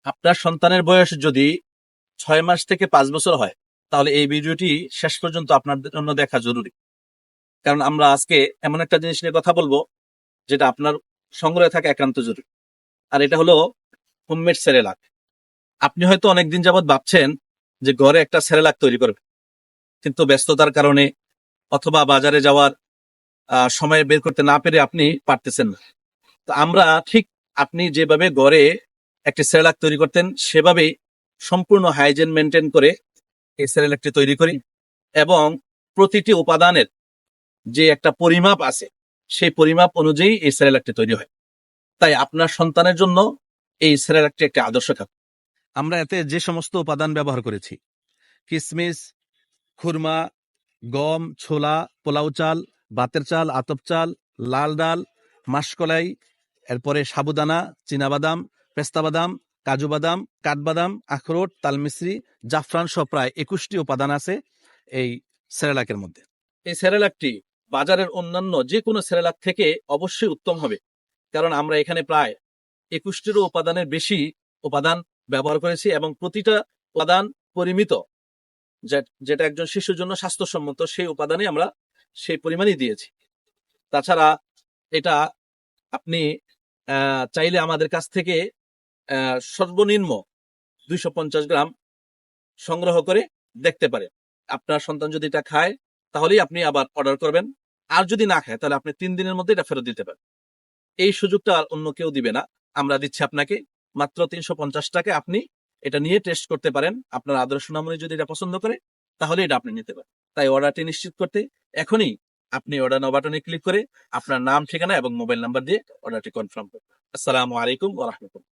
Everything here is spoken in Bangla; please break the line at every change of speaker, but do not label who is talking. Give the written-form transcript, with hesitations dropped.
আপনার সন্তানের বয়স যদি 6 মাস থেকে 5 বছর হয়, তাহলে এই ভিডিওটি শেষ পর্যন্ত আপনার জন্য দেখা জরুরি। কারণ আমরা আজকে এমন একটা জিনিস নিয়ে কথা বলবো যেটা আপনার সংগ্রহে থাকা একান্ত জরুরি। আর এটা হলো হোমমেড সেরেলাক। আপনি হয়তো অনেকদিন যাবৎ ভাবছেন যে ঘরে একটা সেরেলাক তৈরি করবে, কিন্তু ব্যস্ততার কারণে অথবা বাজারে যাওয়ার সময় বের করতে না পেরে আপনি পারতেছেন না। তো আমরা ঠিক আপনি যেভাবে ঘরে একটি সেরেলাক তৈরি করতেন সেভাবেই সম্পূর্ণ হাইজিন মেনটেন করে এই সেরেলাকটি তৈরি করি, এবং প্রতিটি উপাদানের যে একটা পরিমাপ আছে সেই পরিমাপ অনুযায়ী এই সেরেলাকটি তৈরি হয়। তাই আপনার সন্তানের জন্য এই সেরেলাকটি একটি আদর্শ খাদ্য। আমরা এতে যে সমস্ত উপাদান ব্যবহার করেছি, কিশমিশ, খুরমা, গম, ছোলা, পোলাও চাল, ভাতের চাল, আতপ চাল, লাল ডাল, মাসকলাই, এরপরে সাবুদানা, চীনাবাদাম, পেস্তা বাদাম, কাজু বাদাম, কাঠবাদাম, আখরোট, তালমিশ্রি, জাফরান সহ প্রায় 21টি উপাদান আছে এই সেরেলাকের মধ্যে। এই সেরেলাকটি বাজারের অন্যান্য যে কোনো সেরেলাক থেকে অবশ্যই উত্তম হবে, কারণ আমরা এখানে প্রায় 21টিরও উপাদানের বেশি উপাদান ব্যবহার করেছি, এবং প্রতিটা উপাদান পরিমিত, যেটা একজন শিশুর জন্য স্বাস্থ্যসম্মত সেই উপাদানে আমরা সেই পরিমাণই দিয়েছি। তাছাড়া এটা আপনি চাইলে আমাদের কাছ থেকে সর্বনিম্ন 250 গ্রাম সংগ্রহ করে দেখতে পারেন। আপনার সন্তান যদি এটা খায় তাহলেই আপনি আবার অর্ডার করবেন, আর যদি না খায় তাহলে আপনি 3 দিনের মধ্যে এটা ফেরত দিতে পারেন। এই সুযোগটা আর অন্য কেউ দিবে না, আমরা দিচ্ছি আপনাকে। মাত্র 350 টাকায় আপনি এটা নিয়ে টেস্ট করতে পারেন। আপনার আদর্শ নামনে যদি এটা পছন্দ করে তাহলে এটা আপনি নিতে পারেন। তাই অর্ডারটি নিশ্চিত করতে এখনই আপনি অর্ডার নাও বাটনে ক্লিক করে আপনার নাম, ঠিকানা এবং মোবাইল নাম্বার দিয়ে অর্ডারটি কনফার্ম করুন। আসসালামু আলাইকুম ওয়া রাহমাতুল্লাহ।